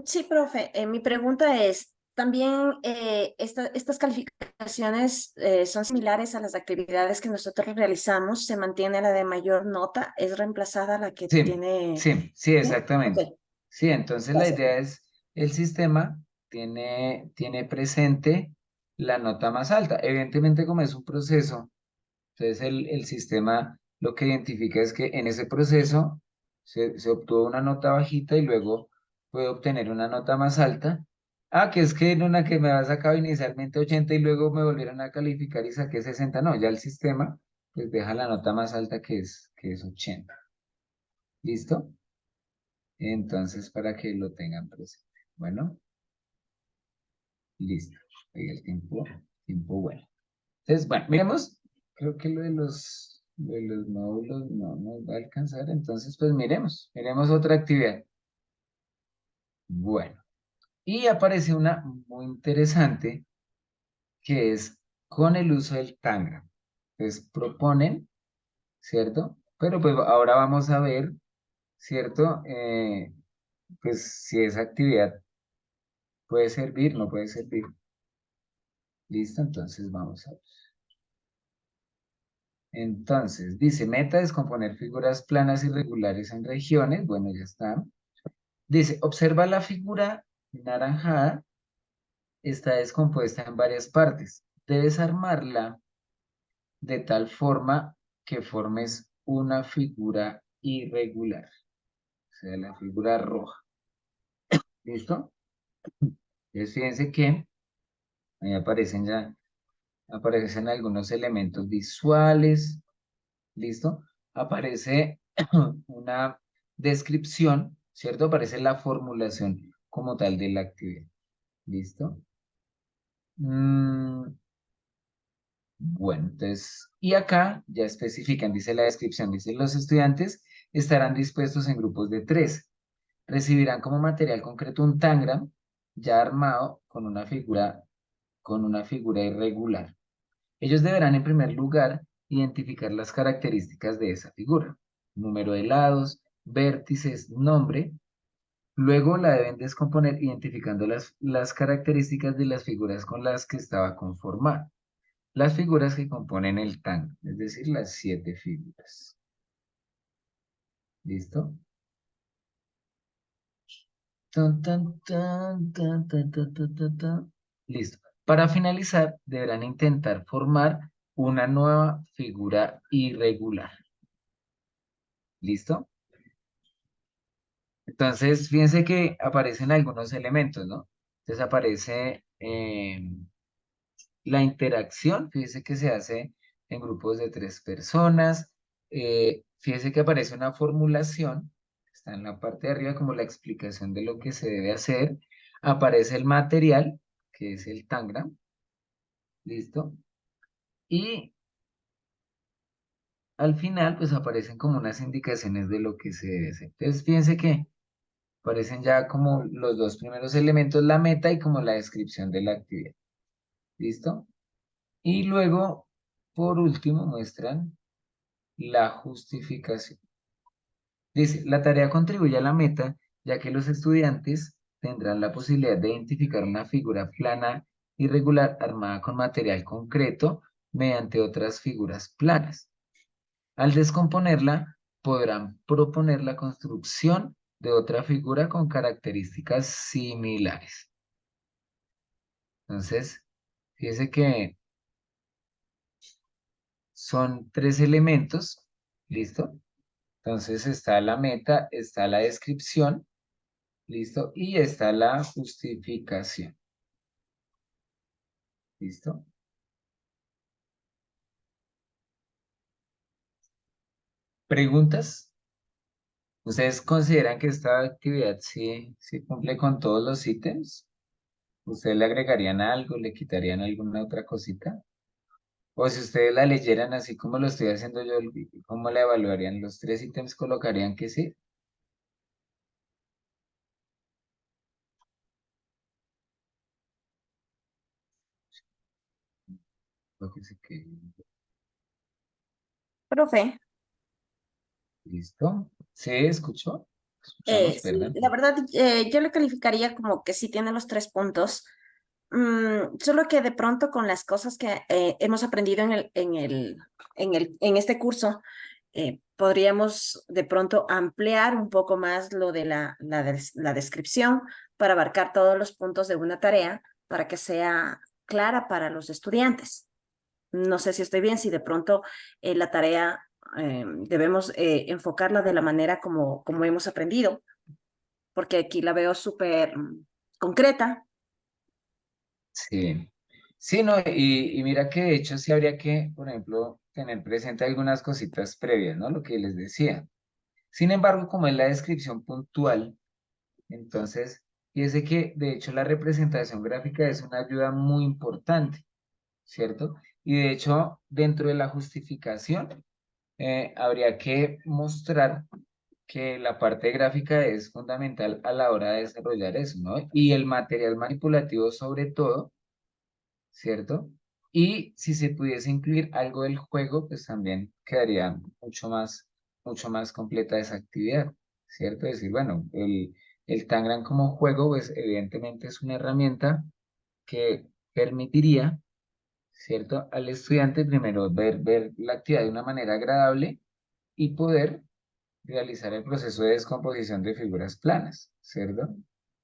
Sí, profe, mi pregunta es, ¿también estas calificaciones son similares a las actividades que nosotros realizamos? ¿Se mantiene la de mayor nota? ¿Es reemplazada la que Sí, tiene? sí, ¿Sí? Ok, exactamente. Sí, entonces la gracias. idea es, el sistema tiene presente la nota más alta. Evidentemente, como es un proceso, entonces el sistema lo que identifica es que en ese proceso se obtuvo una nota bajita y luego puede obtener una nota más alta. Ah, que es que en una que me había sacado inicialmente 80 y luego me volvieron a calificar y saqué 60. No, ya el sistema pues deja la nota más alta que es 80. ¿Listo? Entonces, para que lo tengan presente. Bueno, listo. Ahí el tiempo bueno. Entonces, bueno, miremos. Creo que lo de los módulos no nos va a alcanzar. Entonces, pues miremos otra actividad. Bueno, y aparece una muy interesante que es con el uso del Tangram. Entonces, proponen, ¿cierto? Pero pues ahora vamos a ver, ¿cierto? Pues si esa actividad puede servir, no puede servir. Listo, entonces vamos a ver. Entonces, dice, meta es componer figuras planas y regulares en regiones. Bueno, ya está. Dice, observa la figura naranjada. Está descompuesta en varias partes. Debes armarla de tal forma que formes una figura irregular. O sea, la figura roja. ¿Listo? Entonces, fíjense que ahí aparecen algunos elementos visuales. ¿Listo? Aparece una descripción, ¿cierto? Aparece la formulación como tal de la actividad. ¿Listo? Mm, bueno, entonces, y acá ya especifican, dice la descripción, dice, los estudiantes estarán dispuestos en grupos de 3. Recibirán como material concreto un tangram ya armado con una figura irregular. Ellos deberán, en primer lugar, identificar las características de esa figura: número de lados, vértices, nombre. Luego la deben descomponer identificando las características de las figuras con las que estaba conformada. Las figuras que componen el tango, es decir, las 7 figuras. ¿Listo? Tan, tan, tan, tan, tan, tan, tan, tan, tan. Listo. Para finalizar, deberán intentar formar una nueva figura irregular. ¿Listo? Entonces, fíjense que aparecen algunos elementos, ¿no? Entonces aparece la interacción, fíjense que se hace en grupos de 3 personas. Fíjense que aparece una formulación, está en la parte de arriba como la explicación de lo que se debe hacer. Aparece el material, que es el Tangram, ¿listo? Y al final, pues aparecen como unas indicaciones de lo que se debe hacer. Entonces, fíjense que aparecen ya como los dos primeros elementos, la meta y como la descripción de la actividad. ¿Listo? Y luego, por último, muestran la justificación. Dice, la tarea contribuye a la meta, ya que los estudiantes tendrán la posibilidad de identificar una figura plana irregular armada con material concreto mediante otras figuras planas. Al descomponerla, podrán proponer la construcción de otra figura con características similares. Entonces, fíjese que son 3 elementos, ¿listo? Entonces está la meta, está la descripción, ¿listo? Y está la justificación, ¿listo? ¿Preguntas? ¿Ustedes consideran que esta actividad sí cumple con todos los ítems? ¿Ustedes le agregarían algo, le quitarían alguna otra cosita? O si ustedes la leyeran así como lo estoy haciendo yo, ¿cómo la evaluarían? ¿Los 3 ítems colocarían que sí? Lo que sí que... Profe, ¿Listo? ¿Sí? ¿Escuchó? Escuchamos, sí, perdón. la verdad, yo le calificaría como que sí tiene los 3 puntos. Solo que de pronto con las cosas que hemos aprendido en este curso, podríamos de pronto ampliar un poco más lo de la descripción para abarcar todos los puntos de una tarea para que sea clara para los estudiantes. No sé si estoy bien, si de pronto la tarea debemos enfocarla de la manera como hemos aprendido, porque aquí la veo súper concreta. Sí. Sí, no, y mira que de hecho sí habría que, por ejemplo, tener presente algunas cositas previas, ¿no? Lo que les decía. Sin embargo, como es la descripción puntual, entonces, fíjese que de hecho la representación gráfica es una ayuda muy importante, ¿cierto? Y de hecho, dentro de la justificación, habría que mostrar que la parte gráfica es fundamental a la hora de desarrollar eso, ¿no? Y el material manipulativo sobre todo, ¿cierto? Y si se pudiese incluir algo del juego, pues también quedaría mucho más completa esa actividad, ¿cierto? Es decir, bueno, el Tangram como juego, pues evidentemente es una herramienta que permitiría, ¿cierto? Al estudiante primero ver la actividad de una manera agradable y poder realizar el proceso de descomposición de figuras planas, ¿cierto?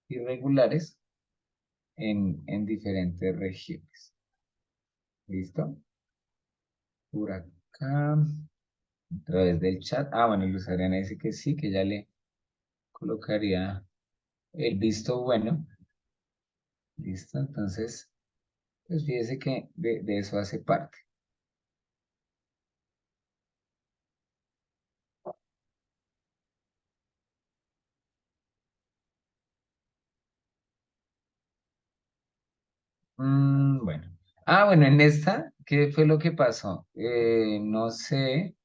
Irregulares en diferentes regiones. ¿Listo? Por acá, a través del chat. Ah, bueno, Luz Adriana dice que sí, que ya le colocaría el visto bueno. Listo, entonces, pues fíjese que de eso hace parte. Bueno. Ah, bueno, en esta, ¿qué fue lo que pasó? No sé,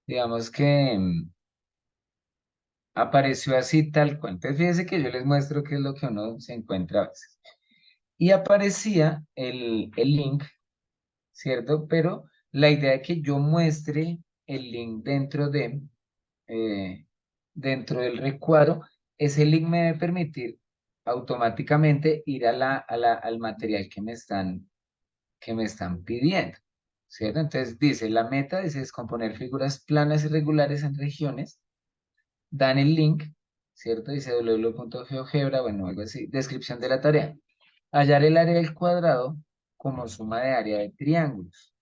digamos que apareció así tal cual. Entonces, fíjese que yo les muestro qué es lo que uno se encuentra a veces. Y aparecía el link, ¿cierto? Pero la idea es que yo muestre el link eh, dentro del recuadro, ese link me debe permitir automáticamente ir al material que me están pidiendo, ¿cierto? Entonces dice, la meta es descomponer figuras planas irregulares en regiones, dan el link, ¿cierto? Dice www.geogebra, bueno, algo así, descripción de la tarea. Hallar el área del cuadrado como suma de área de triángulos.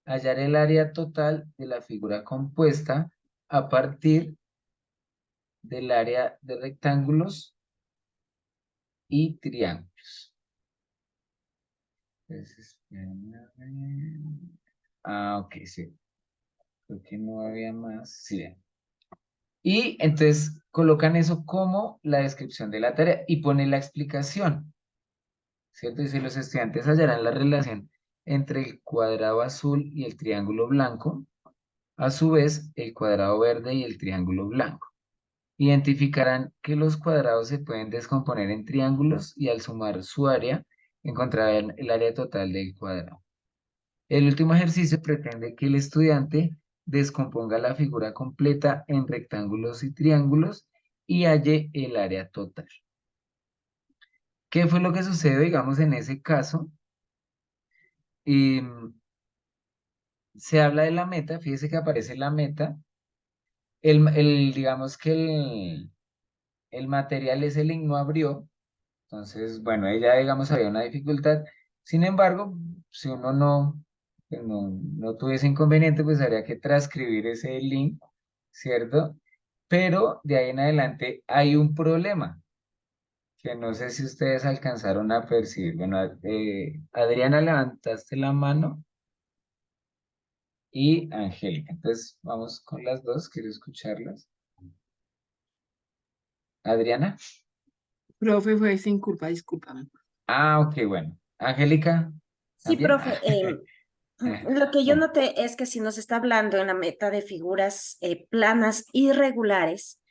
Hallar el área total de la figura compuesta a partir del área de rectángulos y triángulos. Entonces, ok, sí. Creo que no había más. Sí. Y entonces colocan eso como la descripción de la tarea y ponen la explicación, ¿cierto? Y si los estudiantes hallarán la relación entre el cuadrado azul y el triángulo blanco, a su vez el cuadrado verde y el triángulo blanco. Identificarán que los cuadrados se pueden descomponer en triángulos y al sumar su área encontrar el área total del cuadrado. El último ejercicio pretende que el estudiante descomponga la figura completa en rectángulos y triángulos y halle el área total. ¿Qué fue lo que sucedió, digamos, en ese caso? Se habla de la meta, fíjese que aparece la meta. Digamos que el material ese link no abrió. Entonces, bueno, ella, digamos, había una dificultad. Sin embargo, si uno pues no tuviese inconveniente, pues habría que transcribir ese link, ¿cierto? Pero de ahí en adelante hay un problema que no sé si ustedes alcanzaron a percibir. Bueno, Adriana, levantaste la mano y Angélica. Entonces, vamos con las dos, quiero escucharlas. Adriana. Profe, fue sin culpa, discúlpame. Ah, ok, bueno. Angélica, Sí, ¿también? profe, lo que yo Bueno, noté es que si nos está hablando en la meta de figuras planas irregulares,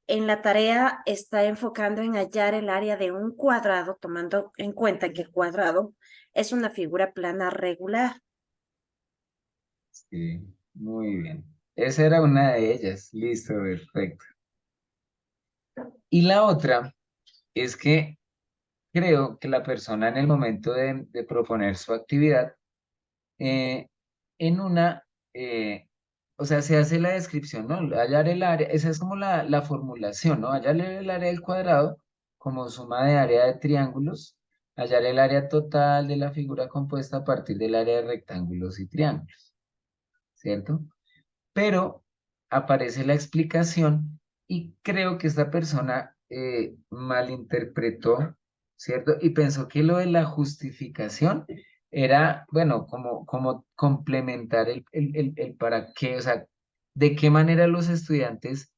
en la tarea está enfocando en hallar el área de un cuadrado, tomando en cuenta que el cuadrado es una figura plana regular. sí, muy bien. Esa era una de ellas. Listo, perfecto. Y la otra es que creo que la persona en el momento de proponer su actividad, eh, en una, o sea, se hace la descripción, ¿no? Hallar el área, esa es como la formulación, ¿no? Hallar el área del cuadrado como suma de área de triángulos, hallar el área total de la figura compuesta a partir del área de rectángulos y triángulos, ¿cierto? Pero aparece la explicación y creo que esta persona malinterpretó, ¿cierto? Y pensó que lo de la justificación era, bueno, como complementar el para qué, o sea, de qué manera los estudiantes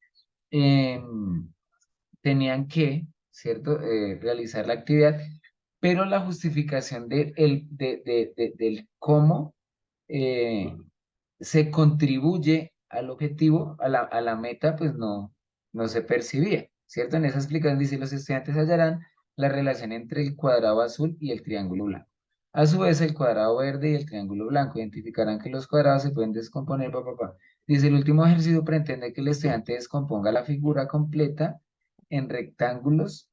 tenían que, ¿cierto?, realizar la actividad, pero la justificación del cómo eh, se contribuye al objetivo, a la meta, pues no se percibía, ¿cierto? En esa explicación dice, los estudiantes hallarán la relación entre el cuadrado azul y el triángulo blanco. A su vez, el cuadrado verde y el triángulo blanco identificarán que los cuadrados se pueden descomponer, Dice, el último ejercicio pretende que el estudiante descomponga la figura completa en rectángulos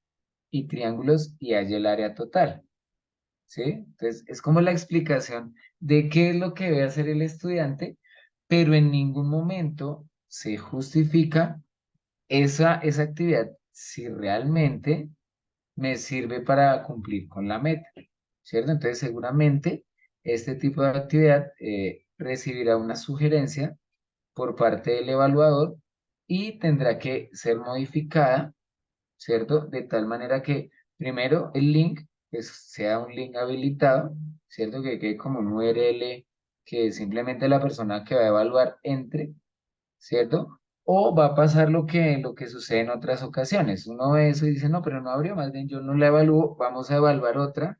y triángulos y halle el área total, ¿sí? Entonces, es como la explicación de qué es lo que debe hacer el estudiante, pero en ningún momento se justifica esa actividad si realmente me sirve para cumplir con la meta, ¿cierto? Entonces, seguramente este tipo de actividad recibirá una sugerencia por parte del evaluador y tendrá que ser modificada, ¿cierto? De tal manera que primero el link pues, sea un link habilitado, ¿cierto? Que quede como un URL que simplemente la persona que va a evaluar entre, ¿cierto? O va a pasar lo que sucede en otras ocasiones. Uno ve eso y dice, no, pero no abrió, más bien yo no la evalúo, vamos a evaluar otra,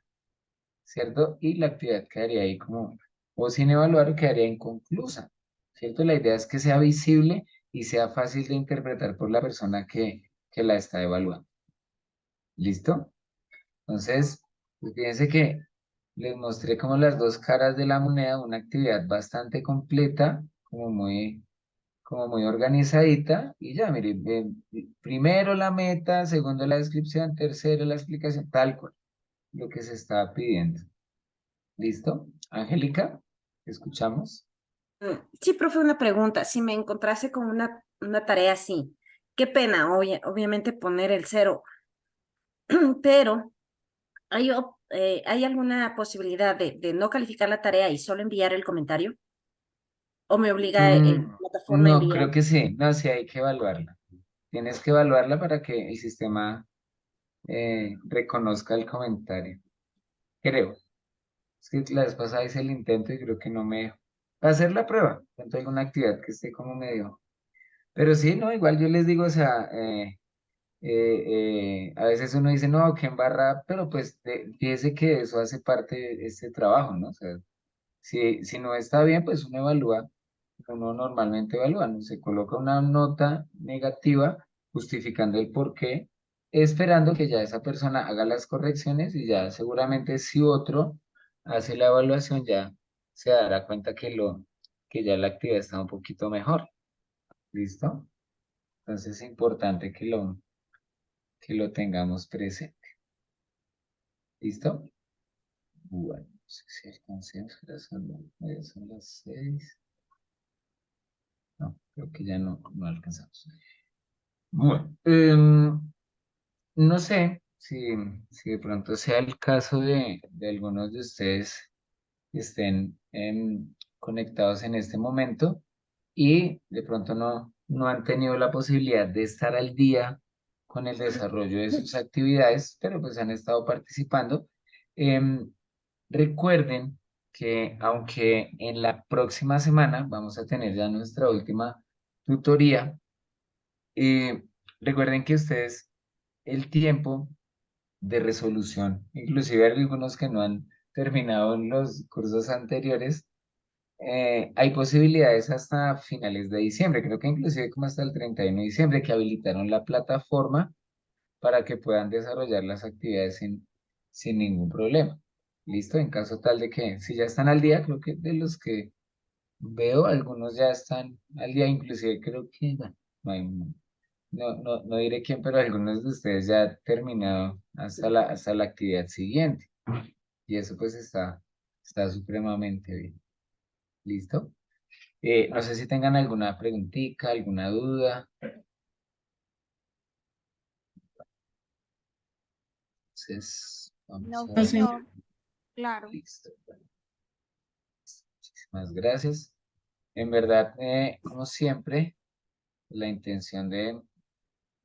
¿cierto? Y la actividad quedaría ahí como, o sin evaluar, quedaría inconclusa, ¿cierto? La idea es que sea visible y sea fácil de interpretar por la persona que la está evaluando. ¿Listo? Entonces, pues fíjense que les mostré como las dos caras de la moneda, una actividad bastante completa, como muy organizadita, y ya, mire, primero la meta, segundo la descripción, tercero la explicación, tal cual, lo que se estaba pidiendo. ¿Listo? Angélica, ¿te escuchamos? Sí, profe, una pregunta. Si me encontrase con una tarea así, qué pena, obviamente poner el cero, pero ¿hay alguna posibilidad de no calificar la tarea y solo enviar el comentario? ¿O me obliga la plataforma a No, enviar? creo que sí, no, sí hay que evaluarla. Tienes que evaluarla para que el sistema reconozca el comentario. Creo. Es que la vez pasada hice el intento y creo que no me dejó. Va a hacer la prueba. Tanto alguna actividad que esté como medio. Pero sí, no, igual yo les digo, o sea, a veces uno dice, no, qué embarrada, pero pues fíjese que eso hace parte de este trabajo, ¿no? O sea, si no está bien, pues uno evalúa, uno normalmente evalúa, ¿no? Se coloca una nota negativa justificando el por qué esperando que ya esa persona haga las correcciones y ya seguramente si otro hace la evaluación ya se dará cuenta que ya la actividad está un poquito mejor. ¿Listo? Entonces es importante que lo tengamos presente. ¿Listo? Bueno, no sé si alcancemos, ya son las 6. No, creo que ya no alcanzamos. Bueno, no sé si de pronto sea el caso de algunos de ustedes que estén conectados en este momento y de pronto no han tenido la posibilidad de estar al día con el desarrollo de sus actividades, pero pues han estado participando. Em, Recuerden que aunque en la próxima semana vamos a tener ya nuestra última tutoría, eh, recuerden que ustedes el tiempo de resolución, inclusive algunos que no han terminado los cursos anteriores, hay posibilidades hasta finales de diciembre, creo que inclusive como hasta el 31 de diciembre, que habilitaron la plataforma para que puedan desarrollar las actividades sin ningún problema. ¿Listo? En caso tal de que si ya están al día, creo que de los que veo, algunos ya están al día, inclusive creo que, bueno, no diré quién, pero algunos de ustedes ya han terminado hasta la actividad siguiente. Y eso pues está supremamente bien. ¿Listo? No sé si tengan alguna preguntita, alguna duda. Entonces, vamos No, a... señor, claro. Listo. Muchísimas gracias. En verdad, como siempre, la intención de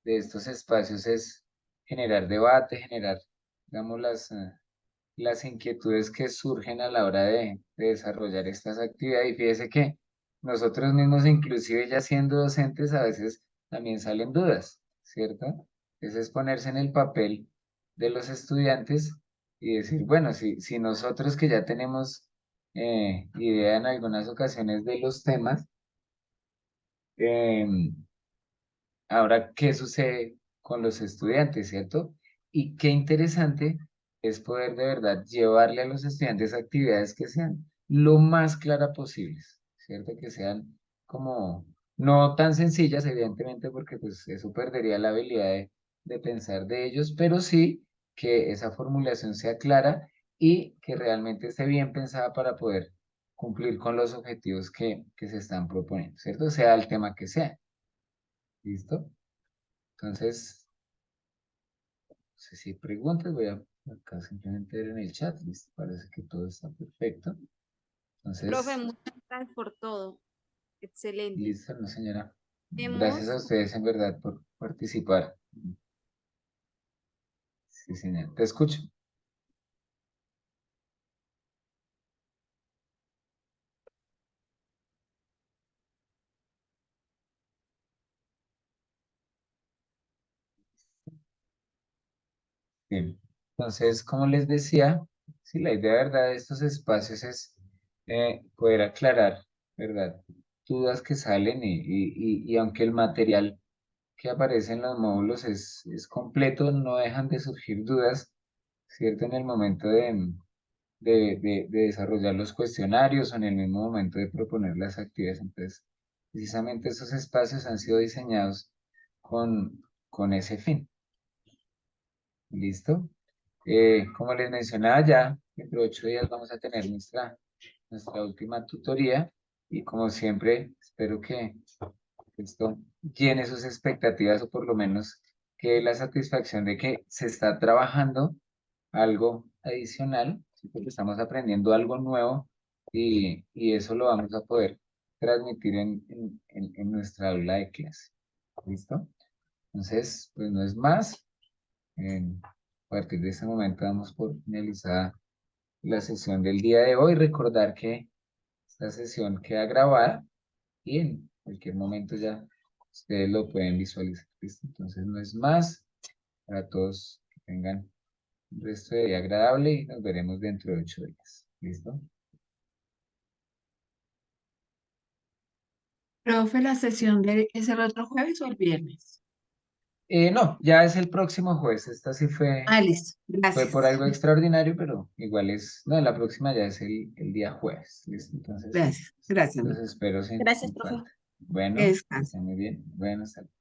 estos espacios es generar debate, generar, digamos, las inquietudes que surgen a la hora de desarrollar estas actividades. Y fíjese que nosotros mismos, inclusive ya siendo docentes, a veces también salen dudas, ¿cierto? Es ponerse en el papel de los estudiantes y decir, bueno, si nosotros que ya tenemos idea en algunas ocasiones de los temas, em, ahora, ¿qué sucede con los estudiantes, cierto? Y qué interesante es poder de verdad llevarle a los estudiantes actividades que sean lo más claras posibles, ¿cierto? Que sean como no tan sencillas, evidentemente, porque pues eso perdería la habilidad de pensar de ellos, pero sí que esa formulación sea clara y que realmente esté bien pensada para poder cumplir con los objetivos que se están proponiendo, ¿cierto? Sea el tema que sea. ¿Listo? Entonces, no sé si hay preguntas, voy a acá simplemente ver en el chat, listo, parece que todo está perfecto. Profe, Entonces, muchas gracias por todo. Excelente. listo, no señora. Gracias Hemos a ustedes en verdad por participar. Sí, señor, te escucho. Bien. Entonces, como les decía, sí, la idea, ¿verdad?, de estos espacios es poder aclarar, ¿verdad?, dudas que salen y aunque el material que aparece en los módulos es completo, no dejan de surgir dudas, ¿cierto? En el momento de desarrollar los cuestionarios o en el mismo momento de proponer las actividades. Entonces, precisamente esos espacios han sido diseñados con ese fin. ¿Listo? Como les mencionaba ya, dentro de 8 días vamos a tener nuestra última tutoría y como siempre, espero que esto llene sus expectativas o por lo menos que la satisfacción de que se está trabajando algo adicional, ¿sí? Porque estamos aprendiendo algo nuevo y eso lo vamos a poder transmitir en nuestra aula de clase. ¿Listo? Entonces, pues no es más. A partir de este momento damos por finalizada la sesión del día de hoy. Recordar que esta sesión queda grabada y en cualquier momento ya ustedes lo pueden visualizar. ¿Listo? Entonces no es más. Para todos que tengan un resto de día agradable y nos veremos dentro de 8 días. ¿Listo? Profe, ¿la sesión es el otro jueves o el viernes? No, ya es el próximo jueves. Esta sí fue Listo. Gracias. por algo extraordinario, pero igual es, no, la próxima ya es el día jueves. ¿Listo? Entonces, Gracias. Gracias, los amigo. espero sin Gracias, profe. falta. Bueno, Que que descanse. estén muy bien. Bueno, hasta luego.